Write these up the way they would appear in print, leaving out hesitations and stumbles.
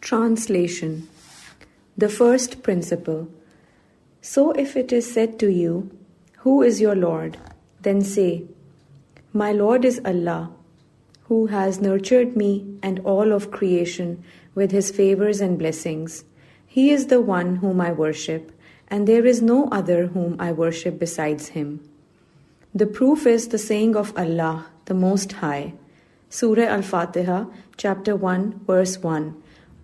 Translation. The first principle. So if it is said to you, "Who is your Lord?" then say, "My Lord is Allah, who has nurtured me and all of creation with His favors and blessings. He is the one whom I worship, and there is no other whom I worship besides Him." The proof is the saying of Allah, the Most High. Surah Al-Fatiha, chapter 1, verse 1.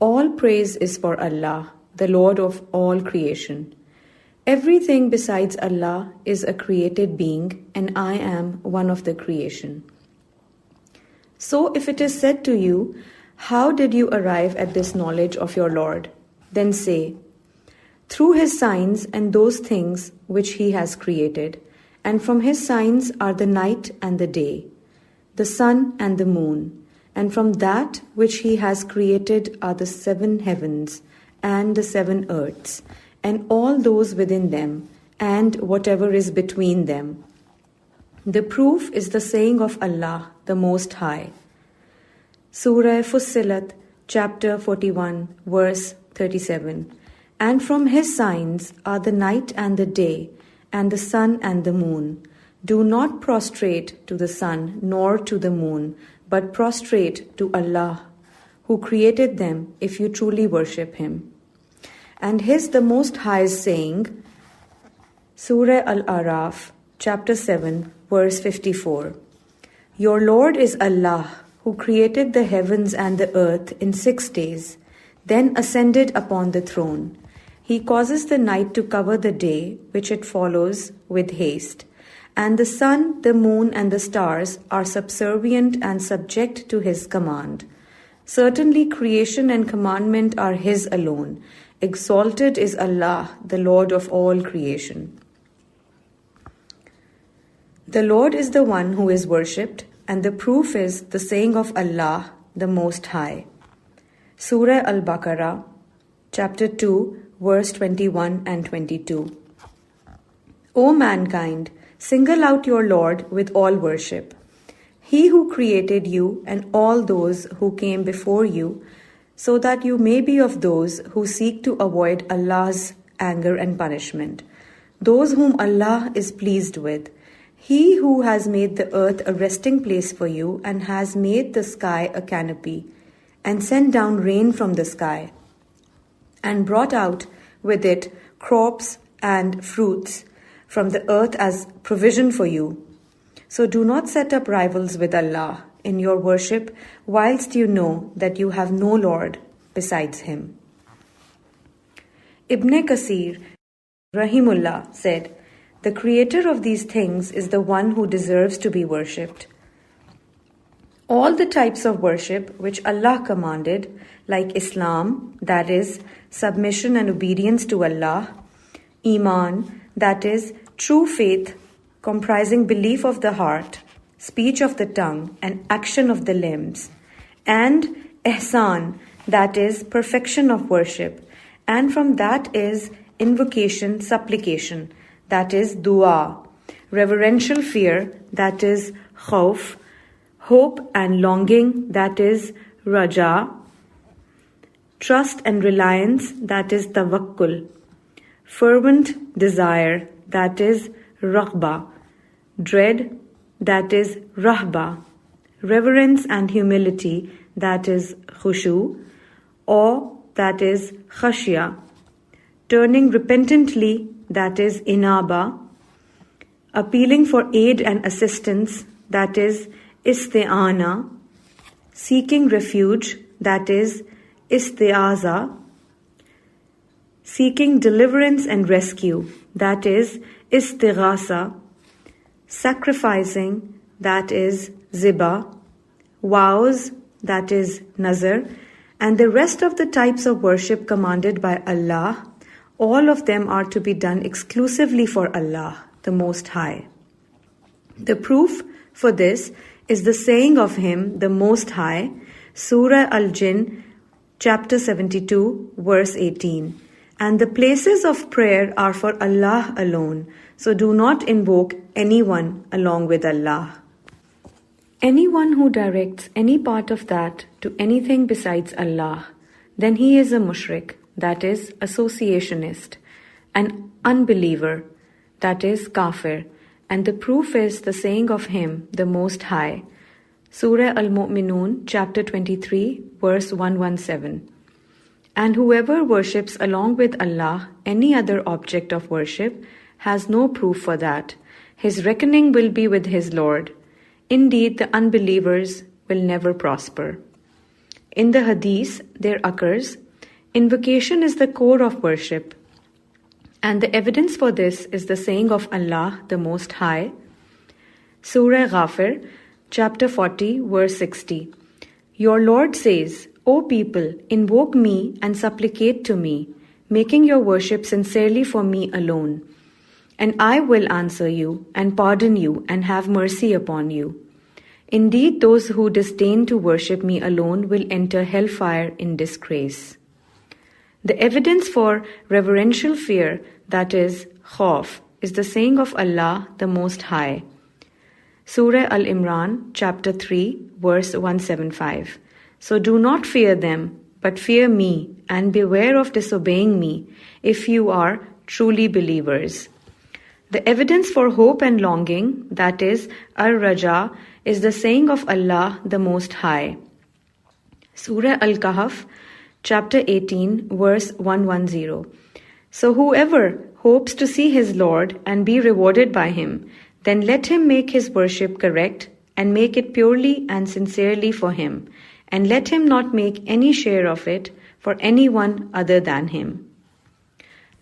All praise is for Allah, the Lord of all creation. Everything besides Allah is a created being, and I am one of the creation. So if it is said to you, "How did you arrive at this knowledge of your Lord?" then say, "Through His signs and those things which He has created, and from His signs are the night and the day, the sun and the moon, and from that which He has created are the 7 heavens and the 7 earths, and all those within them, and whatever is between them." The proof is the saying of Allah, the Most High. Surah Fussilat, chapter 41, verse 37. And from His signs are the night and the day, and the sun and the moon. Do not prostrate to the sun nor to the moon, but prostrate to Allah, who created them, if you truly worship Him. And His the Most High's saying, Surah Al-Araf, chapter 7, verse 54. Your Lord is Allah, who created the heavens and the earth in 6 days, then ascended upon the throne. He causes the night to cover the day, which it follows with haste. And the sun, the moon, and the stars are subservient and subject to His command. Certainly creation and commandment are His alone. Exalted is Allah, the Lord of all creation. The Lord is the one who is worshipped, and the proof is the saying of Allah, the Most High. Surah Al-Baqarah, chapter 2, verse 21 and 22. O mankind, single out your Lord with all worship. He who created you and all those who came before you, so that you may be of those who seek to avoid Allah's anger and punishment, those whom Allah is pleased with. He who has made the earth a resting place for you and has made the sky a canopy, and sent down rain from the sky, and brought out with it crops and fruits from the earth as provision for you. So do not set up rivals with Allah in your worship, whilst you know that you have no Lord besides Him. Ibn Kasir, Rahimullah, said, the creator of these things is the one who deserves to be worshipped. All the types of worship which Allah commanded, like Islam, that is, submission and obedience to Allah, Iman, that is, true faith, comprising belief of the heart, speech of the tongue, and action of the limbs, and Ihsan, that is, perfection of worship, and from that is invocation, supplication, that is, dua, reverential fear, that is, khawf, hope and longing, that is, raja, trust and reliance, that is, tawakkul, fervent desire, that is, raghba, dread, that is, rahba, reverence and humility, that is, khushu, awe, that is, khashya, turning repentantly, that is, inaba, appealing for aid and assistance, that is, isti'ana, seeking refuge, that is, isti'aza, seeking deliverance and rescue, that is, istighasa, sacrificing, that is, ziba, vows, that is, nazar, and the rest of the types of worship commanded by Allah, all of them are to be done exclusively for Allah, the Most High. The proof for this is the saying of Him, the Most High, Surah Al-Jinn, chapter 72, verse 18. And the places of prayer are for Allah alone, so do not invoke anyone along with Allah. Anyone who directs any part of that to anything besides Allah, then he is a mushrik, that is, associationist, an unbeliever, that is, kafir, and the proof is the saying of him, the Most High. Surah Al-Mu'minun, chapter 23, verse 117. And whoever worships along with Allah any other object of worship has no proof for that. His reckoning will be with his Lord. Indeed, the unbelievers will never prosper. In the hadith, there occurs, invocation is the core of worship. And the evidence for this is the saying of Allah, the Most High. Surah Ghafir, chapter 40, verse 60. Your Lord says, O people, invoke me and supplicate to me, making your worship sincerely for me alone. And I will answer you and pardon you and have mercy upon you. Indeed, those who disdain to worship me alone will enter hellfire in disgrace. The evidence for reverential fear, that is, khawf, is the saying of Allah, the Most High. Surah Al-Imran, chapter 3, verse 175. So do not fear them, but fear me, and beware of disobeying me, if you are truly believers. The evidence for hope and longing, that is, Ar-Raja, is the saying of Allah, the Most High. Surah Al-Kahf, chapter 18, verse 110. So whoever hopes to see his Lord and be rewarded by him, then let him make his worship correct and make it purely and sincerely for him, and let him not make any share of it for anyone other than him.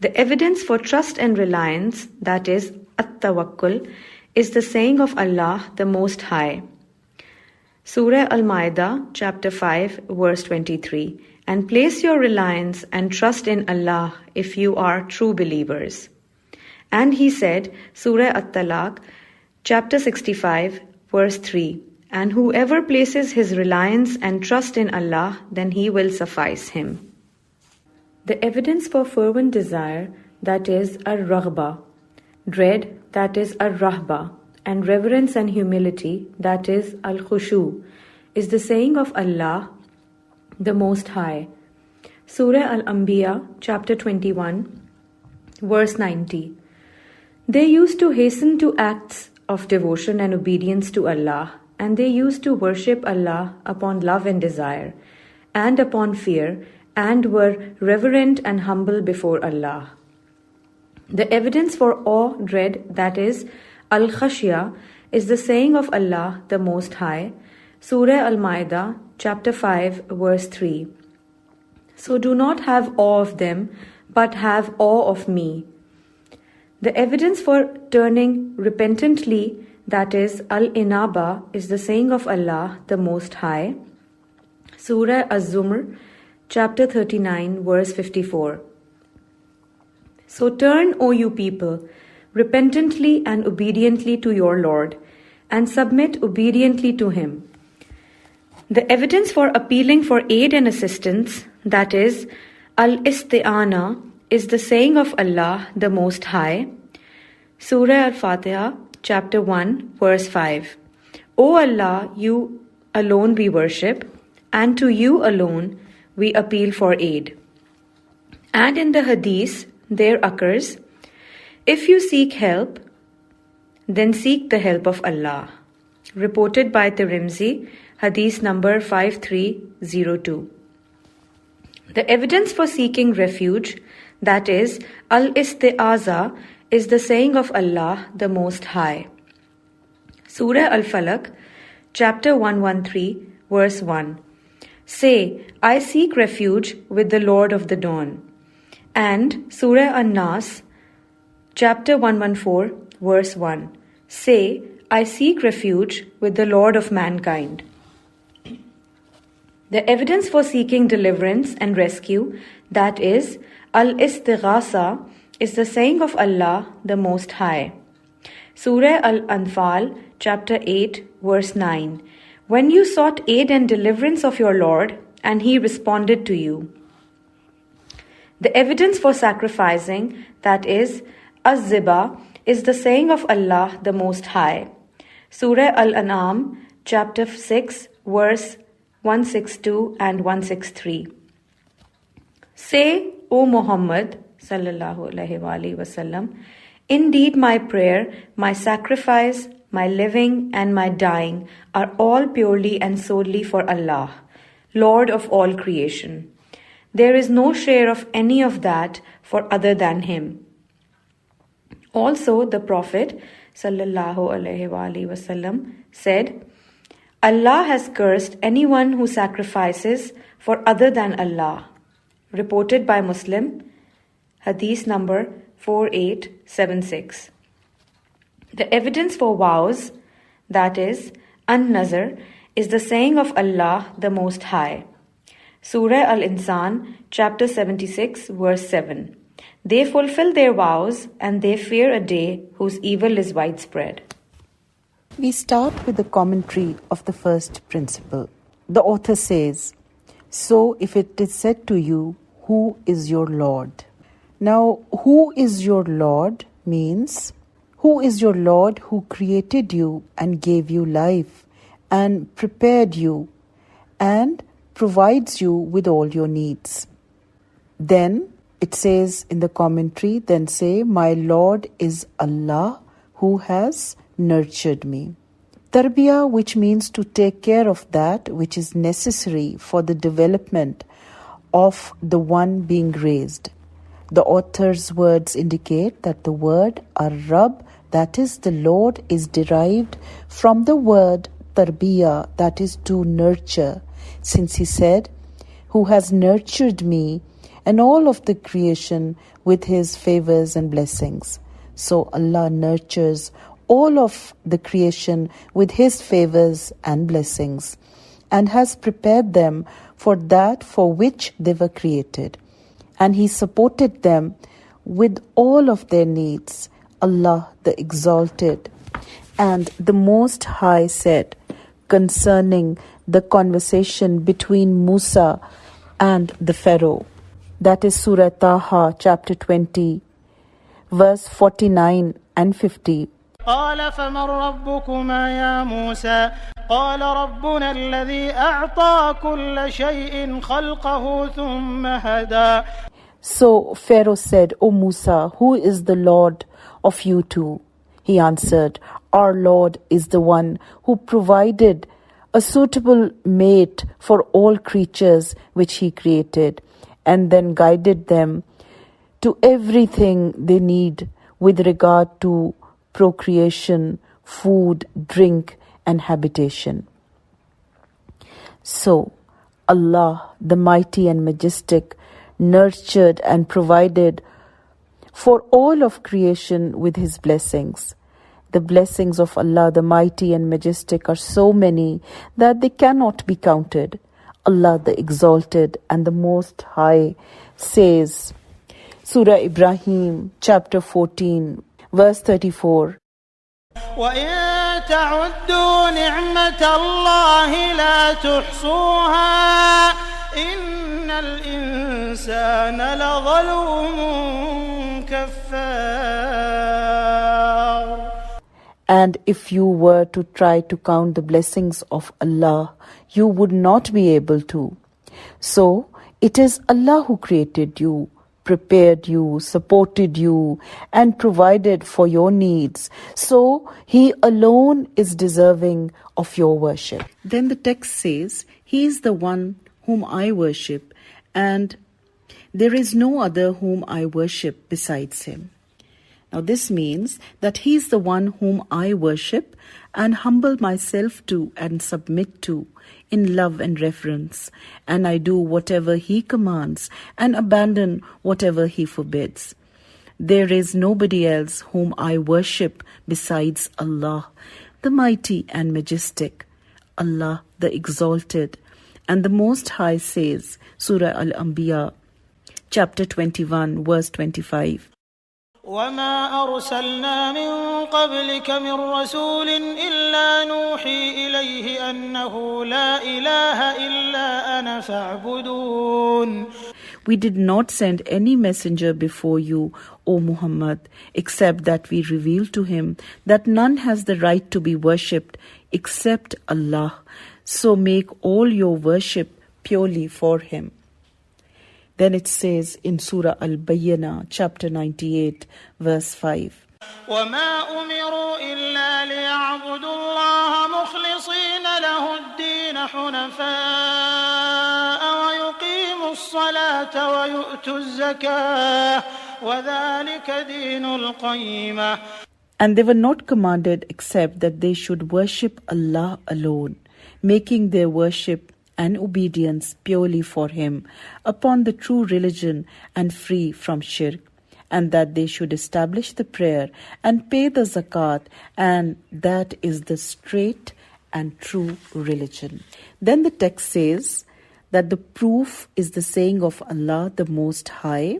The evidence for trust and reliance, that is, at-tawakkul, is the saying of Allah, the Most High. Surah Al-Ma'idah, chapter 5, verse 23. And place your reliance and trust in Allah if you are true believers. And he said, Surah At-Talaq, chapter 65, verse 3. And whoever places his reliance and trust in Allah, then he will suffice him. The evidence for fervent desire, that is, ar-raghba, dread, that is, ar-rahba, and reverence and humility, that is, al-khushu, is the saying of Allah, the Most High. Surah Al-Anbiya, chapter 21, verse 90. They used to hasten to acts of devotion and obedience to Allah, and they used to worship Allah upon love and desire, and upon fear, and were reverent and humble before Allah. The evidence for awe, dread, that is, Al-Khashya, is the saying of Allah, the Most High. Surah Al-Ma'idah, chapter 5, verse 3. So do not have awe of them, but have awe of me. The evidence for turning repentantly, that is, Al-Inaba, is the saying of Allah, the Most High. Surah Az-Zumr, chapter 39, verse 54. So turn, O you people, repentantly and obediently to your Lord, and submit obediently to Him. The evidence for appealing for aid and assistance, that is, Al-Isti'ana, is the saying of Allah, the Most High. Surah Al-Fatiha, chapter 1, verse 5. O Allah, you alone we worship, and to you alone we appeal for aid. And in the hadith, there occurs, if you seek help, then seek the help of Allah. Reported by Tirmidhi, hadith number 5302. The evidence for seeking refuge, that is, Al-Isti'aza, is the saying of Allah, the Most High. Surah Al-Falaq, chapter 113, verse 1. Say, I seek refuge with the Lord of the Dawn. And Surah An-Nas, chapter 114, verse 1. Say, I seek refuge with the Lord of mankind. The evidence for seeking deliverance and rescue, that is, Al-Istighasa, is the saying of Allah, the Most High. Surah Al-Anfal, chapter 8, verse 9. When you sought aid and deliverance of your Lord, and He responded to you. The evidence for sacrificing, that is, Az-Ziba, is the saying of Allah, the Most High. Surah Al-An'am, chapter 6, verse 162 and 163. Say, O Muhammad sallallahu alaihi wasallam, indeed my prayer, my sacrifice, my living and my dying are all purely and solely for Allah, Lord of all creation. There is no share of any of that for other than Him. Also, the Prophet sallallahu alaihi wasallam said, Allah has cursed anyone who sacrifices for other than Allah. Reported by Muslim, Hadith number 4876. The evidence for vows, that is, an-nazr, is the saying of Allah the Most High. Surah Al-Insan, chapter 76, verse 7. They fulfill their vows and they fear a day whose evil is widespread. We start with the commentary of the first principle. The author says, so if it is said to you, who is your Lord? Now, who is your Lord means, who is your Lord who created you and gave you life and prepared you and provides you with all your needs. Then it says in the commentary, then say, my Lord is Allah who has nurtured me. Tarbiyah, which means to take care of that which is necessary for the development of the one being raised. The author's words indicate that the word Ar-Rabb, that is the Lord, is derived from the word Tarbiyah, that is to nurture, since he said, who has nurtured me and all of the creation with his favors and blessings. So Allah nurtures all of the creation with his favors and blessings and has prepared them for that for which they were created. And he supported them with all of their needs. Allah the Exalted and the Most High said concerning the conversation between Musa and the Pharaoh. That is Surah Taha, chapter 20, verse 49 and 50. قال فمن ربكما يا موسى قال ربنا الذي أعطى كل شيء خلقه ثم هدى. So Pharaoh said, O Musa, who is the Lord of you two? He answered, our Lord is the one who provided a suitable mate for all creatures which he created, and then guided them to everything they need with regard to procreation, food, drink, and habitation. So, Allah, the Mighty and Majestic, nurtured and provided for all of creation with His blessings. The blessings of Allah, the Mighty and Majestic, are so many that they cannot be counted. Allah, the Exalted and the Most High, says, Surah Ibrahim, chapter 14, verse 34. وَإِن تَعُدُّوا نِعْمَةَ اللَّهِ لَا تُحْصُوهَا إِنَّ الْإِنسَانَ لَظَلُومٌ كَفَّارٌ. And if you were to try to count the blessings of Allah, you would not be able to. So, it is Allah who created you, prepared you, supported you, and provided for your needs. So, He alone is deserving of your worship. Then the text says, He is the one whom I worship, and there is no other whom I worship besides Him. Now this means that He is the one whom I worship and humble myself to and submit to in love and reverence, and I do whatever He commands and abandon whatever He forbids. There is nobody else whom I worship besides Allah, the Mighty and Majestic, Allah the Exalted. And the Most High says, Surah Al-Anbiya, chapter 21, verse 25. وَمَا أَرْسَلْنَا مِن قَبْلِكَ مِن رَّسُولٍ إِلَّا نُوحِي إِلَيْهِ أَنَّهُ لَا إِلَٰهَ إِلَّا أَنَا فَاعْبُدُونِ. We did not send any messenger before you, O Muhammad, except that we revealed to him that none has the right to be worshipped except Allah. So make all your worship purely for Him. Then it says in Surah Al-Bayyinah, chapter 98, verse 5. وما أمروا إلا ليعبدوا الله مخلصين له الدين حنفاء ويقيموا الصلاة ويؤتوا الزكاة وذلك دين القيمة. And they were not commanded except that they should worship Allah alone, making their worship and obedience purely for Him, upon the true religion and free from shirk, and that they should establish the prayer and pay the zakat, and that is the straight and true religion. Then the text says that the proof is the saying of Allah the Most High,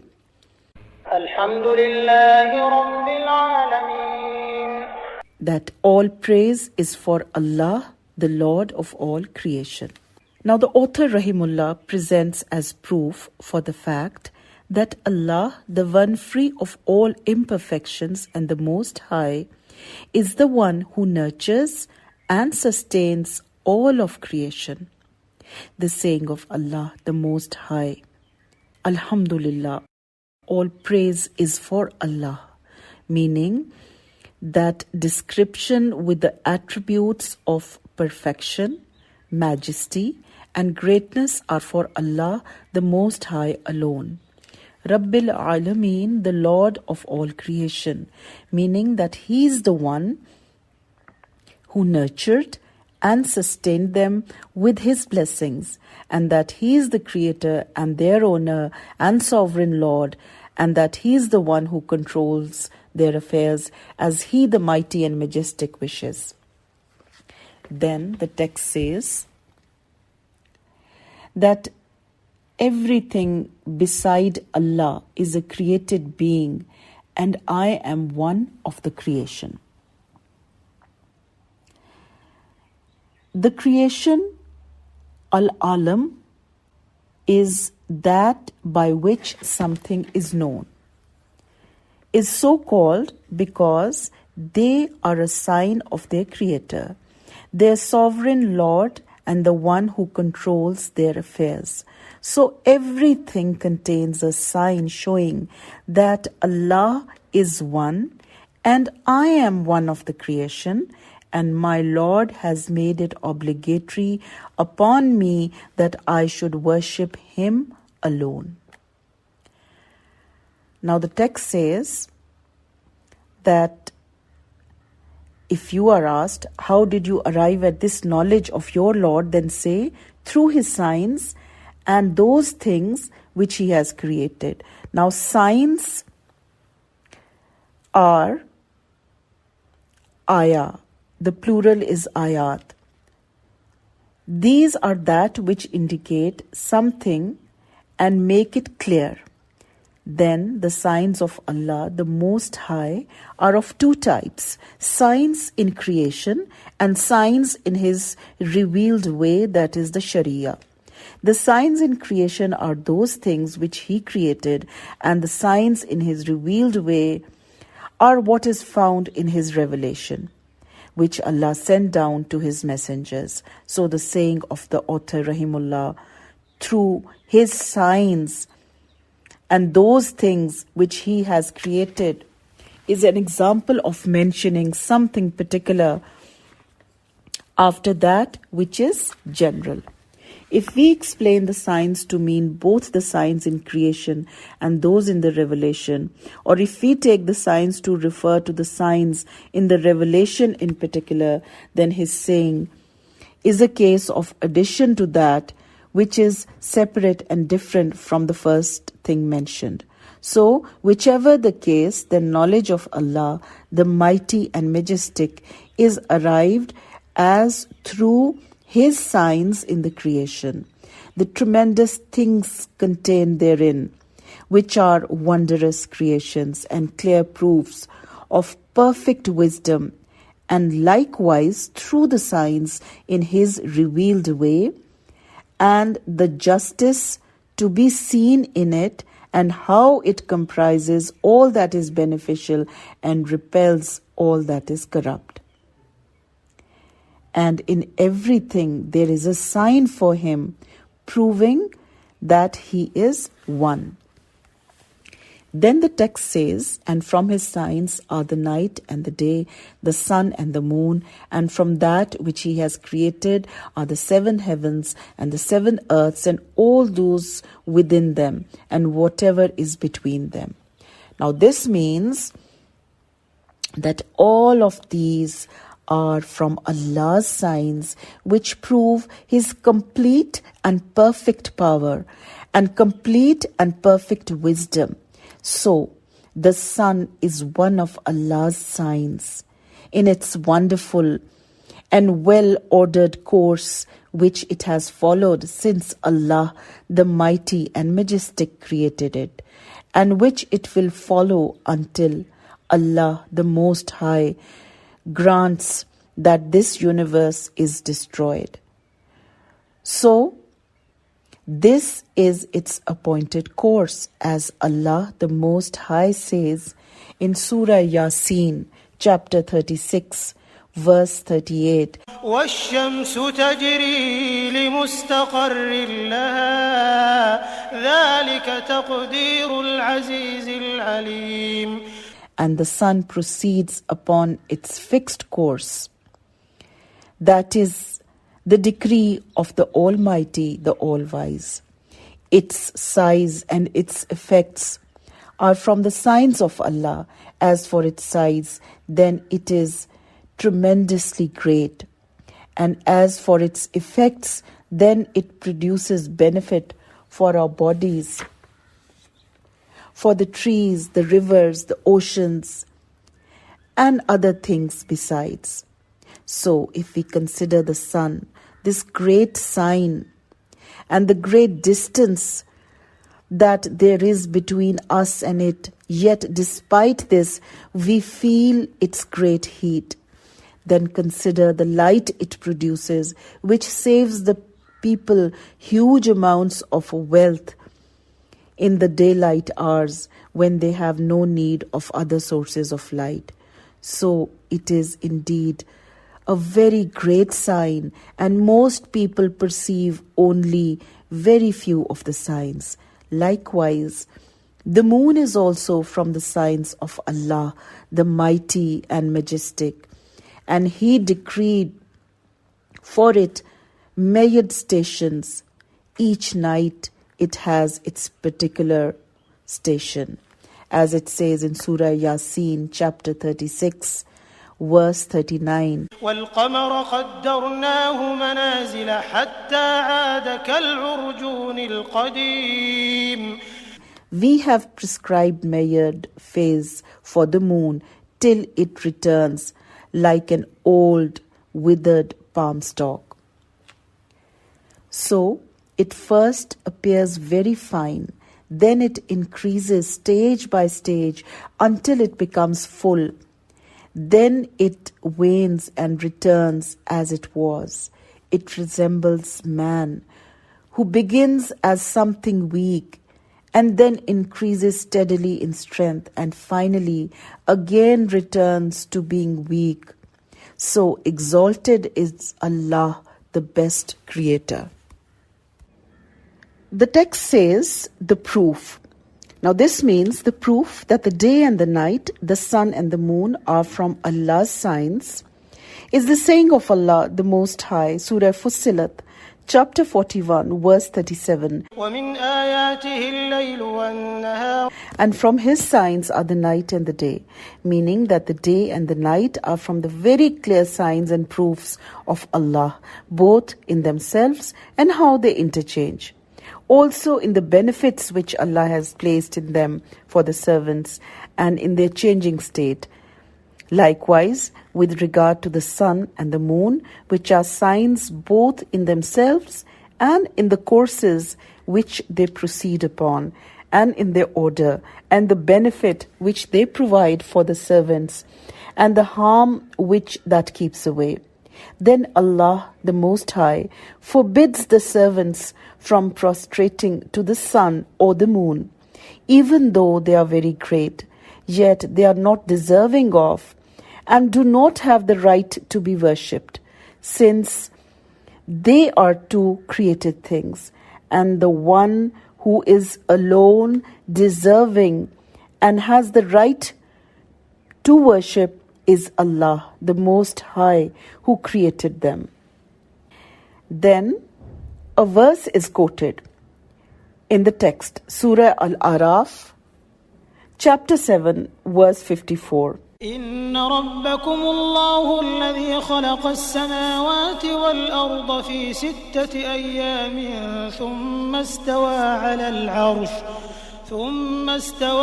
Alhamdulillahi Rabbil Alameen, that all praise is for Allah, the Lord of all creation. Now the author Rahimullah presents as proof for the fact that Allah, the one free of all imperfections and the Most High, is the one who nurtures and sustains all of creation. The saying of Allah, the Most High, Alhamdulillah, all praise is for Allah, meaning that description with the attributes of perfection, majesty, and greatness are for Allah, the Most High alone. Rabbil Alameen, the Lord of all creation, meaning that He is the one who nurtured and sustained them with His blessings, and that He is the Creator and their owner and sovereign Lord, and that He is the one who controls their affairs as He, the mighty and majestic, wishes. Then the text says that everything beside Allah is a created being, and I am one of the creation. The creation, Al-Alam, is that by which something is known, is so called because they are a sign of their Creator, their sovereign Lord, and the one who controls their affairs. So everything contains a sign showing that Allah is one, and I am one of the creation, and my Lord has made it obligatory upon me that I should worship Him alone. Now the text says that if you are asked, how did you arrive at this knowledge of your Lord, then say, through His signs and those things which He has created. Now signs are ayah. The plural is ayat. These are that which indicate something and make it clear. Then the signs of Allah, the Most High, are of two types: signs in creation and signs in His revealed way, that is the Sharia. The signs in creation are those things which He created, and the signs in His revealed way are what is found in His revelation, which Allah sent down to His messengers. So the saying of the author Rahimullah, through His signs and those things which He has created, is an example of mentioning something particular after that which is general. If we explain the signs to mean both the signs in creation and those in the revelation, or if we take the signs to refer to the signs in the revelation in particular, then his saying is a case of addition to that which is separate and different from the first thing mentioned. So, whichever the case, the knowledge of Allah, the mighty and majestic, is arrived as through His signs in the creation, the tremendous things contained therein, which are wondrous creations and clear proofs of perfect wisdom, and likewise through the signs in His revealed way, and the justice to be seen in it, and how it comprises all that is beneficial and repels all that is corrupt. And in everything there is a sign for Him, proving that He is one. Then the text says, and from His signs are the night and the day, the sun and the moon, and from that which He has created are the 7 heavens and the 7 earths and all those within them, and whatever is between them. Now this means that all of these are from Allah's signs, which prove His complete and perfect power and complete and perfect wisdom. So, the sun is one of Allah's signs in its wonderful and well-ordered course which it has followed since Allah, the Mighty and Majestic, created it, and which it will follow until Allah, the Most High, grants that this universe is destroyed. So, this is its appointed course, as Allah the Most High says in Surah Yasin, chapter 36, verse 38. وَالشَّمْسُ تَجْرِي لِمُسْتَقَرٍّ لَهَا ذَلِكَ تَقْدِيرُ الْعَزِيزِ الْعَلِيمِ. And the sun proceeds upon its fixed course. That is the decree of the Almighty, the All-Wise. Its size and its effects are from the signs of Allah. As for its size, then it is tremendously great. And as for its effects, then it produces benefit for our bodies, for the trees, the rivers, the oceans, and other things besides. So, if we consider the sun, this great sign, and the great distance that there is between us and it, yet despite this, we feel its great heat, then consider the light it produces, which saves the people huge amounts of wealth in the daylight hours when they have no need of other sources of light. So, it is indeed a very great sign, and most people perceive only very few of the signs. Likewise, the moon is also from the signs of Allah, the Mighty and Majestic, and He decreed for it myriad stations. Each night it has its particular station, as it says in Surah Yasin, chapter 36, verse 39. وَالْقَمَرَ قَدَّرْنَاهُ مَنَازِلَ حَتَّى عَادَ كَالْعُرْجُونِ الْقَدِيمِ. We have prescribed measured phase for the moon till it returns like an old withered palm stalk. So, it first appears very fine, then it increases stage by stage until it becomes full. Then it wanes and returns as it was. It resembles man, who begins as something weak and then increases steadily in strength and finally again returns to being weak. So exalted is Allah, the best creator. The text says the proof. Now this means the proof that the day and the night, the sun and the moon are from Allah's signs is the saying of Allah the Most High, Surah Fussilat, chapter 41, verse 37. وَمِنْ آيَاتِهِ اللَّيْلُ وَالنَّهَارُ. And from His signs are the night and the day, meaning that the day and the night are from the very clear signs and proofs of Allah, both in themselves and how they interchange. Also in the benefits which Allah has placed in them for the servants and in their changing state. Likewise, with regard to the sun and the moon, which are signs both in themselves and in the courses which they proceed upon, and in their order, and the benefit which they provide for the servants, and the harm which that keeps away. Then Allah, the Most High, forbids the servants from prostrating to the sun or the moon, even though they are very great, yet they are not deserving of and do not have the right to be worshipped, since they are two created things, and the one who is alone deserving and has the right to worship is Allah, the Most High, who created them. Then a verse is quoted in the text, Surah Al-Araf, chapter 7, verse 54. إن ربكم الله الذي خلق السماوات والأرض في 6 أيام ثم استوى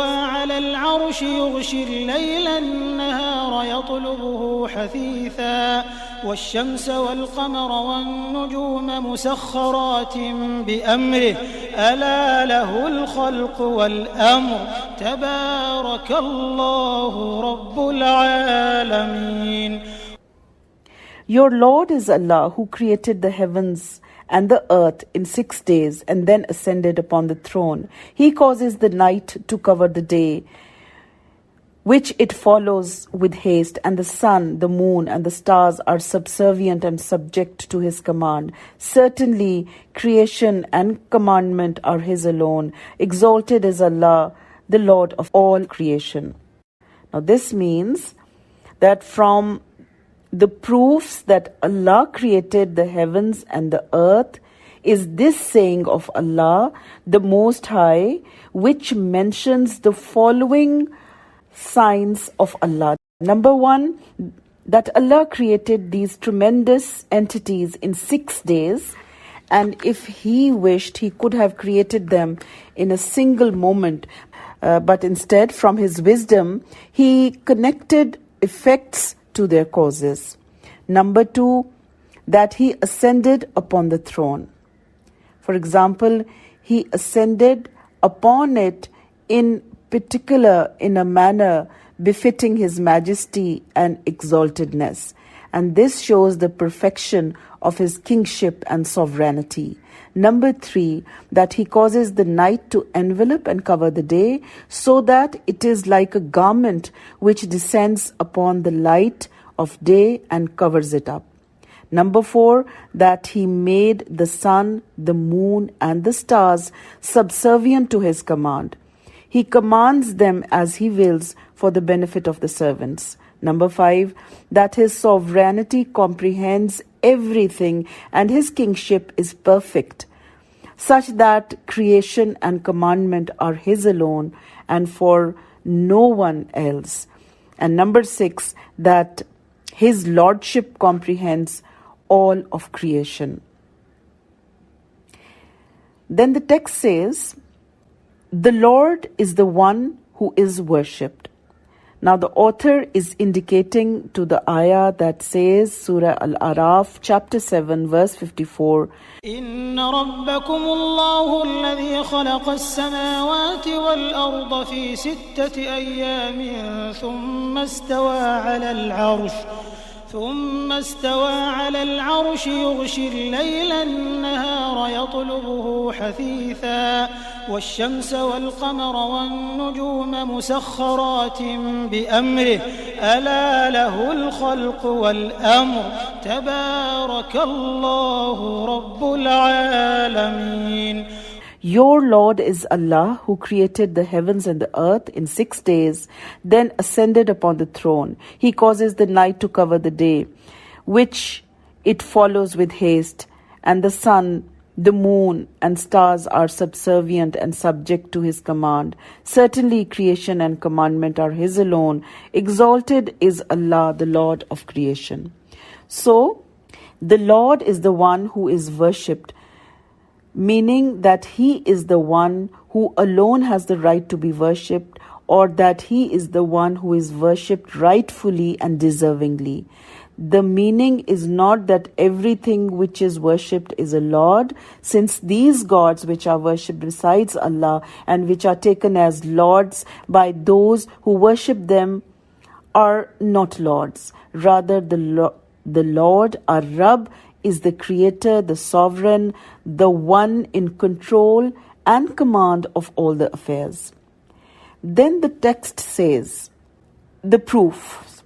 على العرش يغشي الليل النهار يطلبه حثيثا والشمس والقمر والنجوم مسخرات بأمره ألا له الخلق والأمر تبارك الله رب العالمين. Your Lord is Allah, who created the heavens and the earth in 6 days and then ascended upon the throne. He causes the night to cover the day, which it follows with haste, and the sun, the moon, and the stars are subservient and subject to His command. Certainly, creation and commandment are His alone. Exalted is Allah, the Lord of all creation. Now, this means that from the proofs that Allah created the heavens and the earth is this saying of Allah, the Most High, which mentions the following signs of Allah. Number 1, that Allah created these tremendous entities in 6 days, and if He wished, He could have created them in a single moment, but instead, from His wisdom, He connected effects to their causes. Number 2, that He ascended upon the throne. For example, He ascended upon it in particular in a manner befitting His majesty and exaltedness. And this shows the perfection of His kingship and sovereignty. Number 3, that He causes the night to envelop and cover the day so that it is like a garment which descends upon the light of day and covers it up. Number 4, that He made the sun, the moon, and the stars subservient to His command. He commands them as He wills for the benefit of the servants. Number 5, that His sovereignty comprehends everything and His kingship is perfect, such that creation and commandment are His alone and for no one else. And number 6, that His lordship comprehends all of creation. Then the text says, the Lord is the one who is worshipped. Now the author is indicating to the ayah that says, Surah Al-Araf, chapter 7, verse 54, إن ربكم الله الذي خلق السماوات والأرض في 6 أيام ثم استوى على العرش يغشي الليل النهار يطلبه حثيثا والشمس والقمر والنجوم مسخرات بأمره ألا له الخلق والأمر تبارك الله رب العالمين. Your Lord is Allah, who created the heavens and the earth in 6 days, then ascended upon the throne. He causes the night to cover the day, which it follows with haste, and the sun, the moon, and stars are subservient and subject to His command. Certainly creation and commandment are His alone. Exalted is Allah, the Lord of creation. So, the Lord is the one who is worshipped, meaning that He is the one who alone has the right to be worshipped, or that He is the one who is worshipped rightfully and deservingly. The meaning is not that everything which is worshipped is a Lord, since these gods which are worshipped besides Allah and which are taken as Lords by those who worship them are not Lords. Rather, the Lord, our Rabb, is the creator, the sovereign, the one in control and command of all the affairs. Then the text says, the proofs.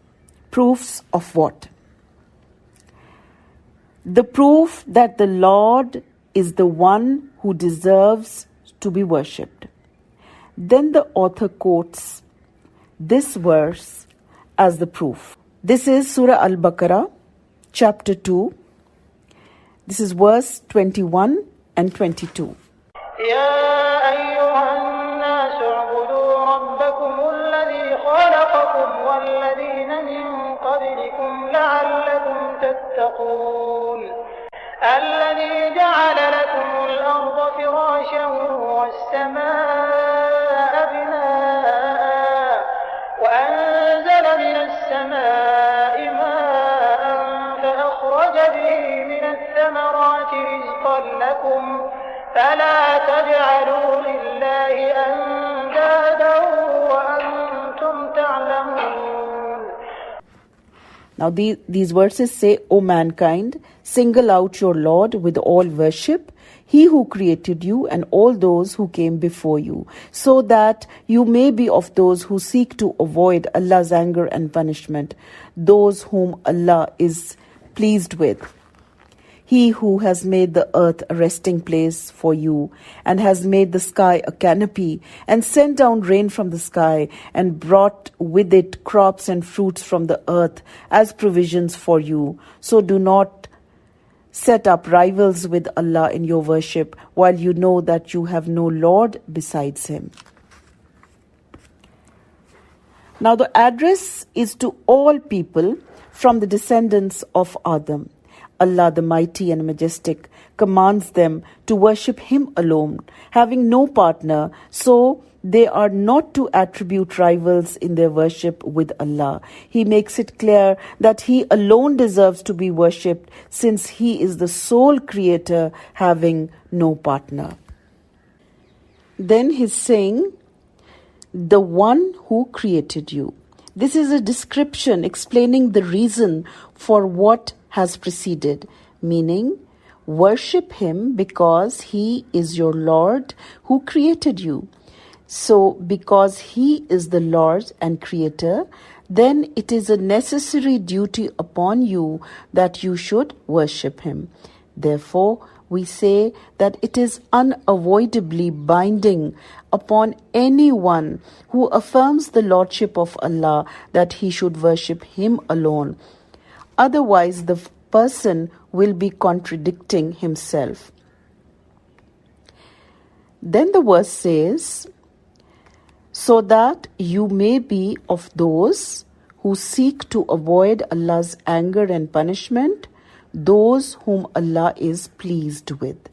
Proofs of what? The proof that the Lord is the one who deserves to be worshipped. Then the author quotes this verse as the proof. This is Surah Al-Baqarah, chapter 2. This is verse 21 and 22. يا أيها الناس اعبدوا ربكم الذي خلقكم والذين من قبلكم لعلكم تتقون الذي جعل لكم الأرض فراشا والسماء بناء وأنزل من السماء ماء فأخرج به من الثمرات رزقا لكم فلا تجعلوا لله أندادا وأنتم تعلمون. Now these verses say, O mankind, single out your Lord with all worship, He who created you and all those who came before you, so that you may be of those who seek to avoid Allah's anger and punishment, those whom Allah is pleased with. He who has made the earth a resting place for you and has made the sky a canopy and sent down rain from the sky and brought with it crops and fruits from the earth as provisions for you. So do not set up rivals with Allah in your worship while you know that you have no Lord besides Him. Now the address is to all people from the descendants of Adam. Allah the Mighty and Majestic commands them to worship Him alone, having no partner, so they are not to attribute rivals in their worship with Allah. He makes it clear that He alone deserves to be worshipped, since He is the sole creator, having no partner. Then He's saying, the one who created you. This is a description explaining the reason for what has preceded, meaning worship Him because He is your Lord who created you. So because He is the Lord and Creator, then it is a necessary duty upon you that you should worship Him. Therefore, we say that it is unavoidably binding upon anyone who affirms the Lordship of Allah that he should worship Him alone. Otherwise, the person will be contradicting himself. Then the verse says, so that you may be of those who seek to avoid Allah's anger and punishment, those whom Allah is pleased with.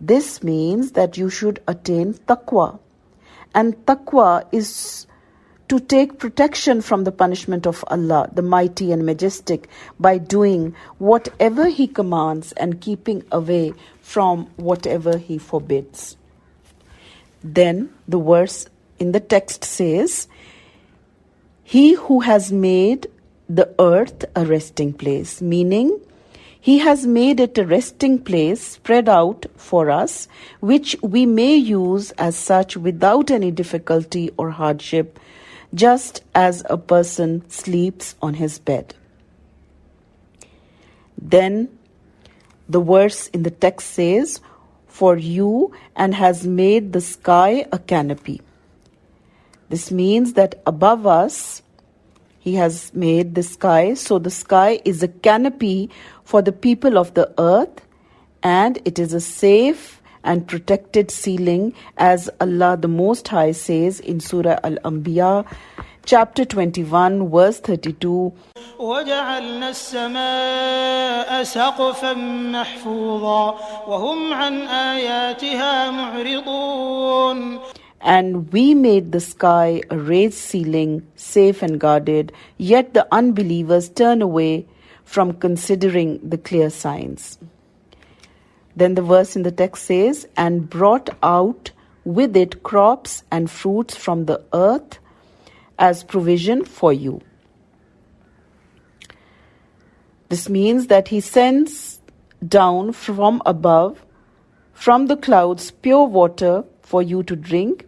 This means that you should attain taqwa. And taqwa is to take protection from the punishment of Allah, the Mighty and Majestic, by doing whatever He commands and keeping away from whatever He forbids. Then the verse in the text says, He who has made the earth a resting place, meaning He has made it a resting place spread out for us, which we may use as such without any difficulty or hardship, just as a person sleeps on his bed. Then the verse in the text says, for you, and has made the sky a canopy. This means that above us, He has made the sky, so the sky is a canopy for the people of the earth, and it is a safe and protected ceiling, as Allah the Most High says in Surah Al-Anbiya, chapter 21, verse 32. وَجَعَلْنَا السَّمَاءَ سَقْفًا مَحْفُوظًا وَهُمْ عَنْ آيَاتِهَا مُعْرِضُونَ. And we made the sky a raised ceiling, safe and guarded, yet the unbelievers turn away from considering the clear signs. Then the verse in the text says, and brought out with it crops and fruits from the earth as provision for you. This means that He sends down from above, from the clouds, pure water for you to drink,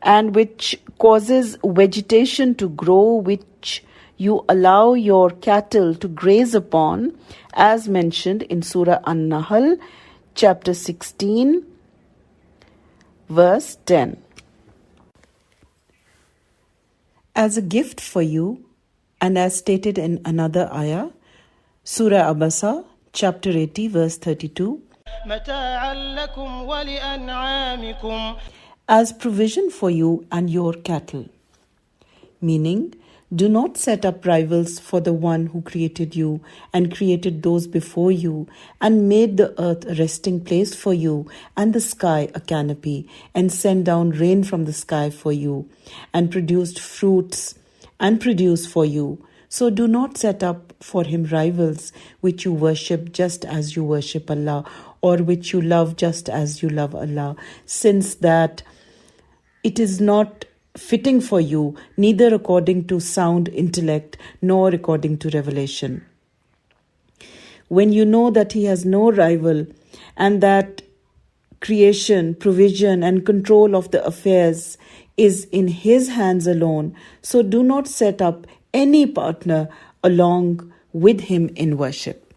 and which causes vegetation to grow, which you allow your cattle to graze upon, as mentioned in Surah An-Nahl, chapter 16, Verse 10. As a gift for you, and as stated in another ayah, Surah Abasa, chapter 80, verse 32, متاعا لكم ولأنعامكم, as provision for you and your cattle. Meaning, do not set up rivals for the one who created you and created those before you and made the earth a resting place for you and the sky a canopy and sent down rain from the sky for you and produced fruits and produce for you. So do not set up for him rivals which you worship just as you worship Allah, or which you love just as you love Allah, since that it is not fitting for you, neither according to sound intellect nor according to revelation. When you know that he has no rival and that creation, provision and control of the affairs is in his hands alone, so do not set up any partner along with him in worship.